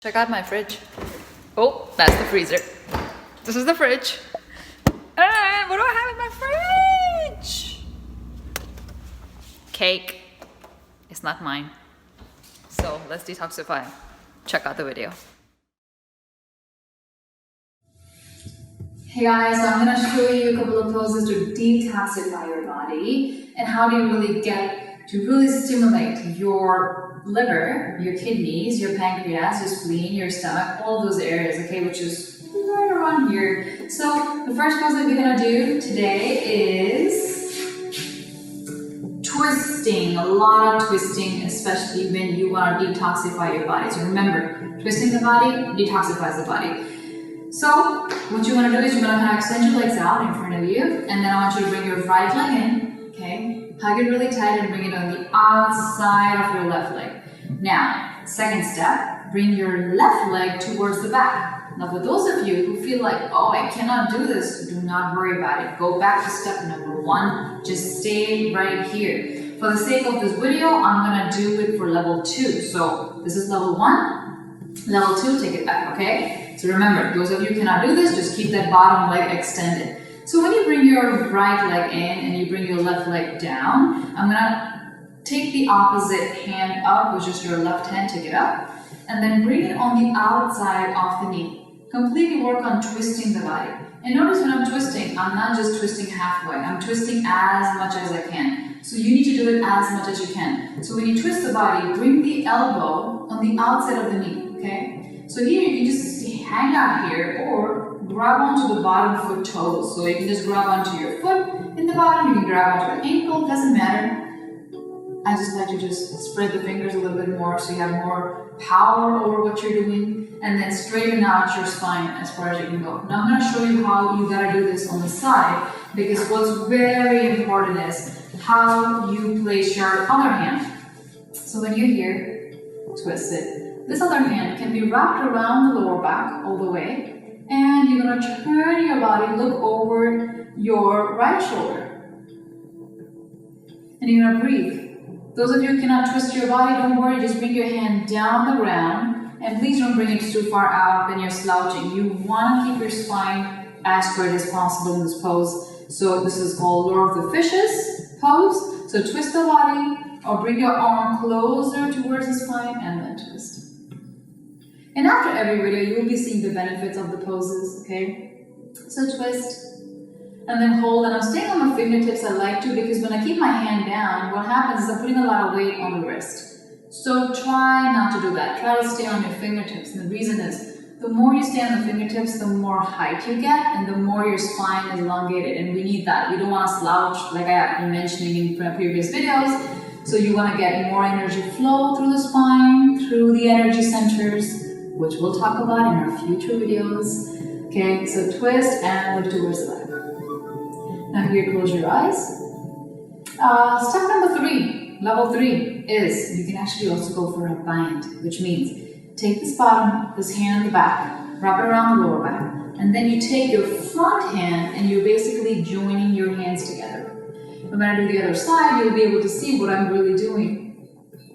Check out my fridge. Oh, that's the freezer. This is the fridge. And what do I have in my fridge? Cake. It's not mine. So let's detoxify. Check out the video. Hey guys, so I'm going to show you a couple of poses to detoxify your body and how do you really get to really stimulate your liver, your kidneys, your pancreas, your spleen, your stomach, all those areas, okay, which is right around here. So the first pose that we're going to do today is twisting, a lot of twisting, especially when you want to detoxify your body. So remember, twisting the body detoxifies the body. So what you want to do is you're going to kind of extend your legs out in front of you, and then I want you to bring your right leg in, okay? Hug it really tight and bring it on the outside of your left leg. Now, second step, bring your left leg towards the back. Now for those of you who feel like, oh, I cannot do this, do not worry about it. Go back to step number one, just stay right here. For the sake of this video, I'm going to do it for level 2. So this is level 1, level 2, take it back, okay? So remember, those of you who cannot do this, just keep that bottom leg extended. So when you bring your right leg in and you bring your left leg down, I'm gonna take the opposite hand up, which is your left hand, take it up, and then bring it on the outside of the knee. Completely work on twisting the body. And notice when I'm twisting, I'm not just twisting halfway, I'm twisting as much as I can. So you need to do it as much as you can. So when you twist the body, bring the elbow on the outside of the knee, okay? So here you can just hang out here or grab onto the bottom foot toes. So you can just grab onto your foot in the bottom, you can grab onto the ankle, doesn't matter. I just like to just spread the fingers a little bit more so you have more power over what you're doing, and then straighten out your spine as far as you can go. Now I'm going to show you how you gotta do this on the side, because what's very important is how you place your other hand. So when you're here, twist it. This other hand can be wrapped around the lower back all the way, and you're going to turn your body, look over your right shoulder, and you're going to breathe. Those of you who cannot twist your body, don't worry, just bring your hand down on the ground, and please don't bring it too far out when you're slouching. You want to keep your spine as straight as possible in this pose. So this is called Lord of the Fishes pose. So twist the body, or bring your arm closer towards the spine, and then twist. And after every video, you will be seeing the benefits of the poses, okay? So twist, and then hold, and I'm staying on my fingertips, I like to, because when I keep my hand down, what happens is I'm putting a lot of weight on the wrist. So try not to do that. Try to stay on your fingertips, and the reason is, the more you stay on the fingertips, the more height you get, and the more your spine is elongated, and we need that. We don't want to slouch, like I have been mentioning in previous videos. So you want to get more energy flow through the spine, through the energy centers, which we'll talk about in our future videos. Okay, so twist and look towards the back. Now here, close your eyes. Step number 3, level 3, is you can actually also go for a bind, which means take this bottom, this hand in the back, wrap it around the lower back, and then you take your front hand and you're basically joining your hands together. And when I do the other side, you'll be able to see what I'm really doing.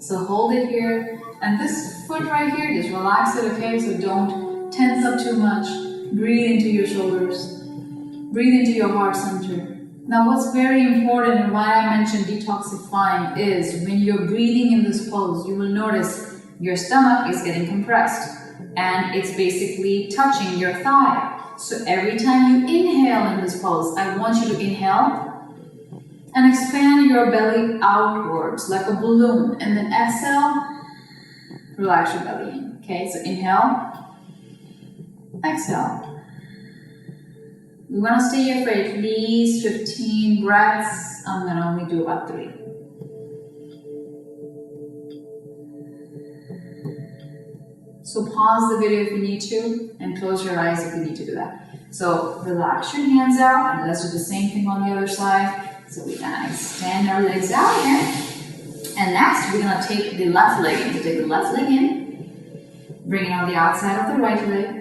So hold it here. And this foot right here, just relax it, okay? So don't tense up too much. Breathe into your shoulders. Breathe into your heart center. Now what's very important, and why I mentioned detoxifying, is when you're breathing in this pose, you will notice your stomach is getting compressed. And it's basically touching your thigh. So every time you inhale in this pose, I want you to inhale and expand your belly outwards like a balloon. And then exhale. Relax your belly in. Okay, so inhale, exhale. We want to stay here for at least 15 breaths. I'm going to only do about 3. So pause the video if you need to, and close your eyes if you need to do that. So relax your hands out, and let's do the same thing on the other side. So we can extend our legs out again. And next, we're going to take the left leg in. So take the left leg in, bring it on the outside of the right leg,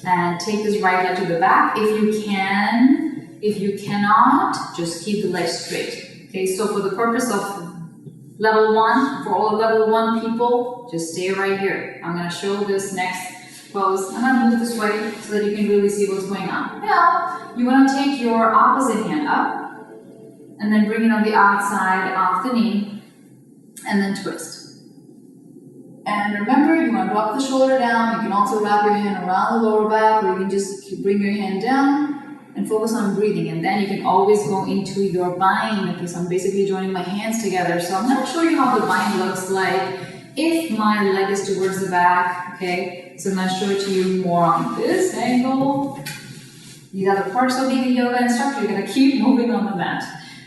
and take this right leg to the back if you can. If you cannot, just keep the leg straight. Okay, so for the purpose of Level 1, for all the level 1 people, just stay right here. I'm going to show this next pose. I'm going to move this way so that you can really see what's going on. Now, you want to take your opposite hand up and then bring it on the outside of the knee and then twist. And remember, you want to drop the shoulder down. You can also wrap your hand around the lower back, or you can just bring your hand down and focus on breathing, and then you can always go into your bind. Okay, so I'm basically joining my hands together. So I'm going to show you how the bind looks like if my leg is towards the back. Okay, so I'm going to show it to you more on this angle. These are the parts of being a yoga instructor. You're going to keep moving on the mat.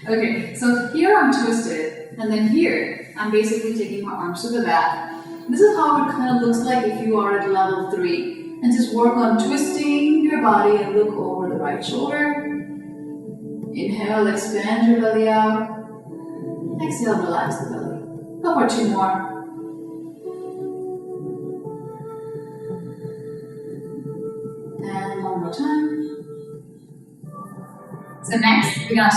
Okay, so here I'm twisted, and then here I'm basically taking my arms to the back. This is how it kind of looks like if you are at level 3. And just work on twisting your body and look over the right shoulder. Inhale, expand your belly out. Exhale, relax the belly. Go for 2 more. And 1 more time. So next, we're going to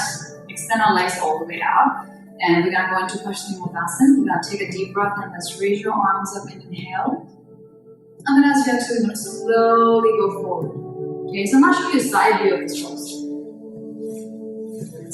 extend our legs all the way out. And we're going to go into Paschimottanasana. We're going to take a deep breath and let's raise your arms up and inhale. I'm going to ask you actually going to slowly go forward. Okay, so I'm going to show you a side view of this pose.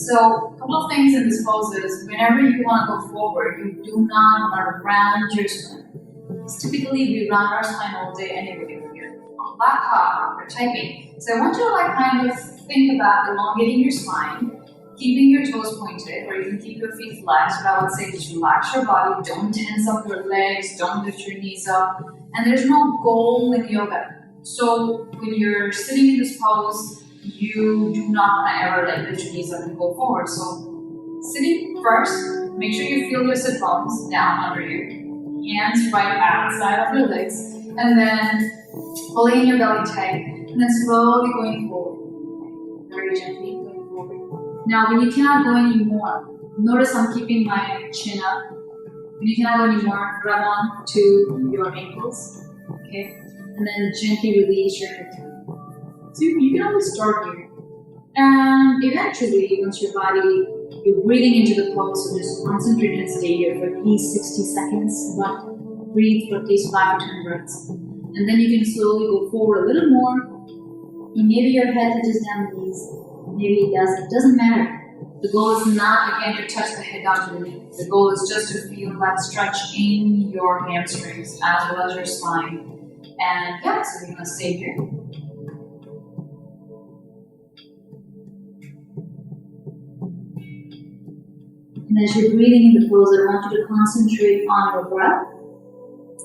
So, a couple of things in this pose is whenever you want to go forward, you do not want to round your spine. Because typically we round our spine all day anyway. We're on laptop, we're typing. So I want you to kind of think about elongating your spine, keeping your toes pointed, or you can keep your feet flat. So I would say just relax your body, don't tense up your legs, don't lift your knees up. And there's no goal in yoga. So when you're sitting in this pose, you do not want to ever lift your knees up and go forward. So sitting first, make sure you feel your sit bones down under you. Hands right outside of your legs. And then pulling in your belly tight. And then slowly going forward. Very gently going forward. Now when you cannot go anymore, notice I'm keeping my chin up. When you cannot go anymore, grab on to your ankles, okay? And then gently release your head down. So you can always start here. And eventually, once you're breathing into the pose, so just concentrate and stay here for at least 60 seconds, but breathe for at least 5 or 10 breaths. And then you can slowly go forward a little more. And maybe your head touches down the knees, maybe it doesn't. It doesn't matter. The goal is not, again, to touch the head down to the knee. The goal is just to feel that stretch in your hamstrings as well as your spine. And yeah, so we're going to stay here. And as you're breathing in the pose, I want you to concentrate on your breath.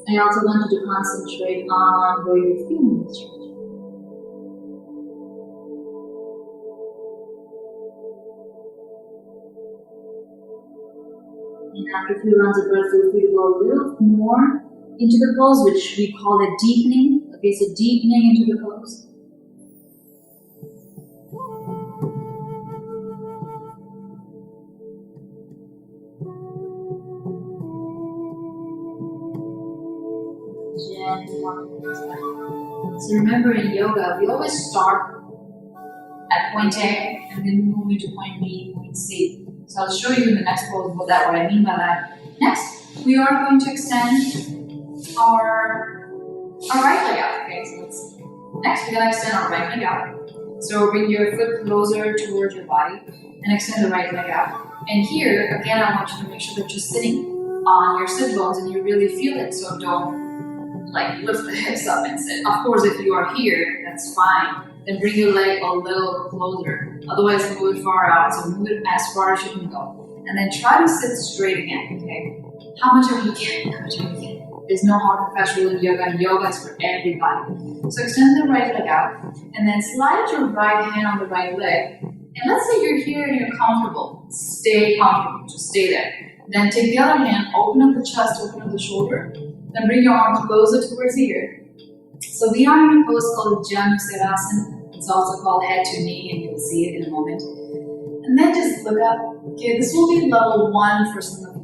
I also want you to concentrate on where you're feeling the stretch. And after a few rounds of breath, feel free to go a little more into the pose, which we call it deepening. Okay, so deepening into the pose. So remember, in yoga, we always start at point A and then move into point B, point C. So I'll show you in the next pose what I mean by that. Next, we are going to extend our right leg out. Okay, so next we're going to extend our right leg out. So bring your foot closer towards your body and extend the right leg out. And here, again, I want you to make sure that you're sitting on your sit bones and you really feel it. So don't lift the hips up and sit. Of course, if you are here, that's fine. Then bring your leg a little closer. Otherwise, move it far out. So move it as far as you can go. And then try to sit straight again, okay? How much of you can? How much of you can? There's no hard and fast rule in yoga, and yoga is for everybody. So extend the right leg out, and then slide your right hand on the right leg. And let's say you're here and you're comfortable. Stay comfortable. Just stay there. Then take the other hand, open up the chest, open up the shoulder. Then bring your arms closer towards the ear. So we are in a pose called Janusirasana. It's also called head to knee, and you'll see it in a moment. And then just look up. Okay, this will be level 1 for some of you.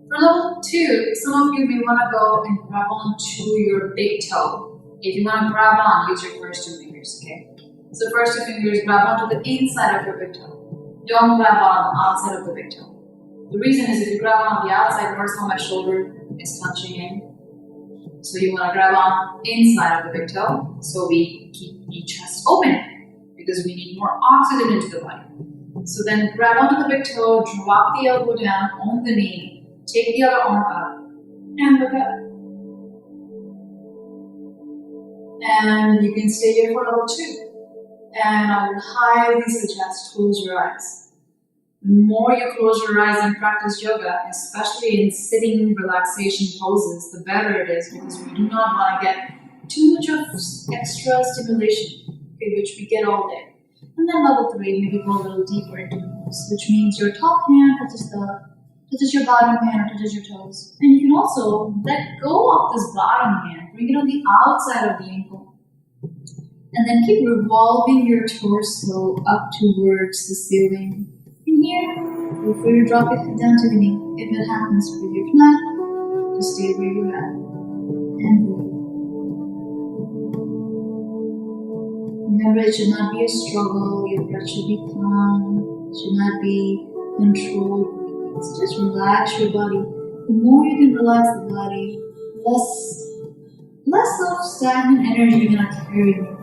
For level 2, some of you may want to go and grab on to your big toe. If you want to grab on, use your first 2 fingers, okay? So first 2 fingers, grab onto the inside of your big toe. Don't grab on the outside of the big toe. The reason is if you grab on the outside, notice how my shoulder is touching in. So you want to grab on inside of the big toe, so we keep the chest open because we need more oxygen into the body. So then grab onto the big toe, drop the elbow down on the knee, take the other arm up, and look up. And you can stay here for level 2. And I would highly suggest close your eyes. The more you close your eyes and practice yoga, especially in sitting relaxation poses, the better it is, because we do not want to get too much of extra stimulation, okay, which we get all day. And then level 3, maybe go a little deeper into the pose, which means your top hand touches your bottom hand or touches your toes. And you can also let go of this bottom hand, bring it on the outside of the ankle. And then keep revolving your torso up towards the ceiling. In here, feel free to drop your head down to the knee if it happens for you. If not, just stay where you're at and breathe. Remember, it should not be a struggle. Your breath should be calm. It should not be controlled. So just relax your body. The more you can relax the body, less of stagnant energy you're gonna carry in your body.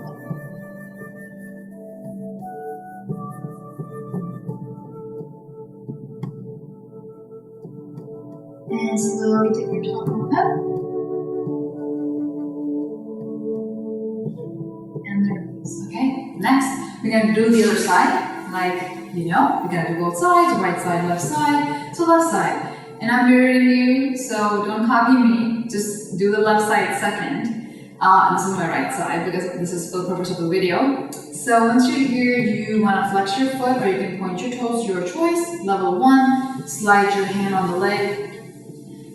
And slowly take your tongue up. And then release. Okay? Next, we're gonna do the other side. Like, we're gonna do both sides, right side, left side. So left side. And I'm mirroring you, so don't copy me. Just do the left side second. This is my right side because this is for the purpose of the video. So once you're here, you want to flex your foot, or you can point your toes, your choice. Level 1, slide your hand on the leg.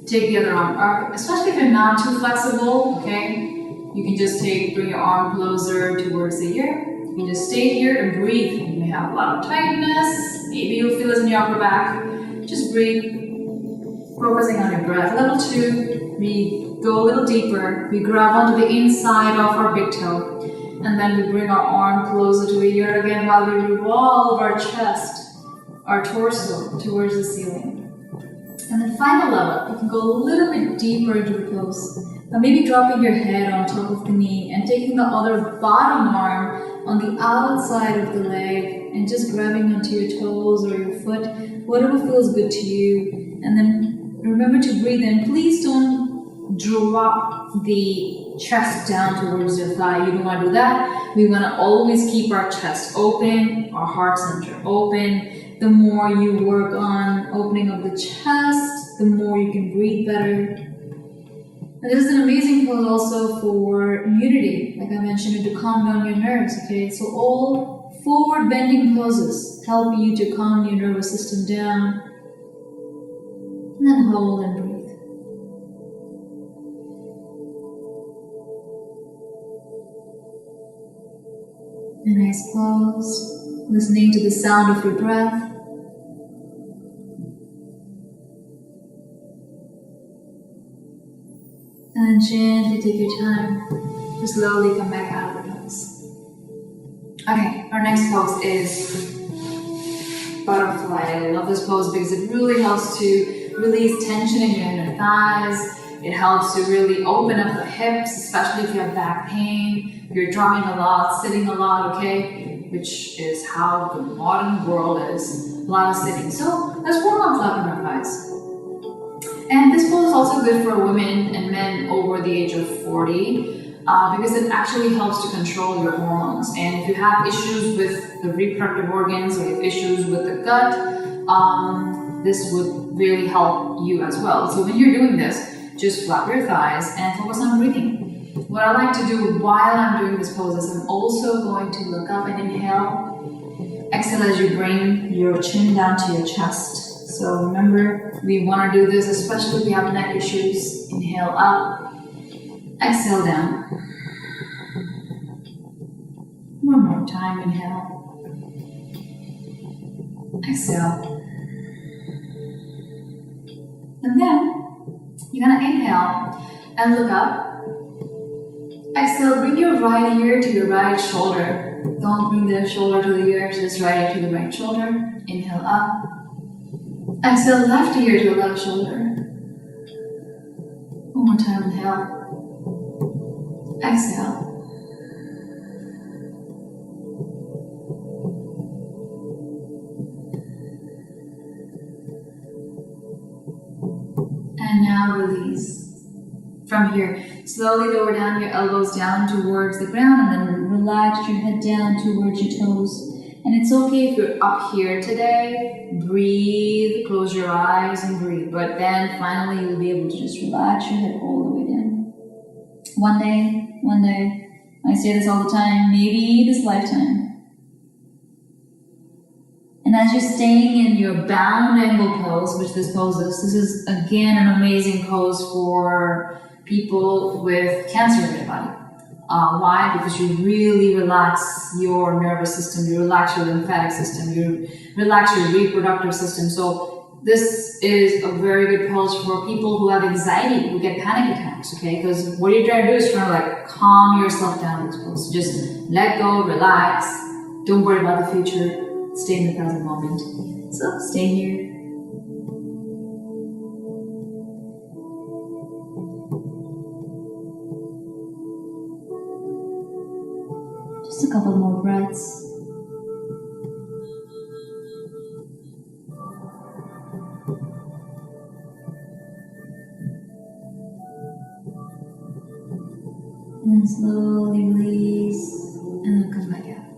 Take the other arm up, especially if you're not too flexible, okay? You can just bring your arm closer towards the ear. You can just stay here and breathe. You may have a lot of tightness. Maybe you'll feel this in your upper back. Just breathe, focusing on your breath. Level 2, we go a little deeper. We grab onto the inside of our big toe. And then we bring our arm closer to the ear again while we revolve our chest, our torso towards the ceiling. And then final level, you can go a little bit deeper into the pose. Now maybe dropping your head on top of the knee and taking the other bottom arm on the outside of the leg and just grabbing onto your toes or your foot, whatever feels good to you. And then remember to breathe in. Please don't drop the chest down towards your thigh. You don't want to do that. We want to always keep our chest open, our heart center open. The more you work on opening up the chest, the more you can breathe better. And this is an amazing pose also for immunity, like I mentioned, and to calm down your nerves, okay? So all forward bending poses help you to calm your nervous system down. And then hold and breathe. And eyes closed, listening to the sound of your breath. And then gently take your time to slowly come back out of the pose. Okay, our next pose is butterfly. I love this pose because it really helps to release tension in your inner thighs. It helps to really open up the hips, especially if you have back pain, you're drumming a lot, sitting a lot, okay? Which is how the modern world is, a lot of sitting. So let's work on flapping our thighs. And this pose is also good for women and men over the age of 40 because it actually helps to control your hormones. And if you have issues with the reproductive organs or you have issues with the gut, this would really help you as well. So when you're doing this, just flap your thighs and focus on breathing. What I like to do while I'm doing this pose is I'm also going to look up and inhale. Exhale as you bring your chin down to your chest. So remember, we want to do this, especially if you have neck issues. Inhale up, exhale down. One more time, inhale, exhale. And then, you're going to inhale and look up. Exhale, bring your right ear to your right shoulder. Don't bring the shoulder to the ear, just right ear to the right shoulder. Inhale up. Exhale left ear to left shoulder. One more time, inhale. Exhale. And now release. From here, slowly lower down your elbows down towards the ground and then relax your head down towards your toes. And it's okay if you're up here today, breathe, close your eyes and breathe. But then finally you'll be able to just relax your head all the way down. One day, I say this all the time, maybe this lifetime. And as you're staying in your bound angle pose, which this pose is, this is again an amazing pose for people with cancer in their body. Why? Because you really relax your nervous system, you relax your lymphatic system, you relax your reproductive system. So this is a very good pose for people who have anxiety, who get panic attacks, okay? Because what you're trying to do is trying to like calm yourself down in this pose. So just let go, relax, don't worry about the future, stay in the present moment. So stay here. Just a couple more breaths. And slowly release, and then come back out.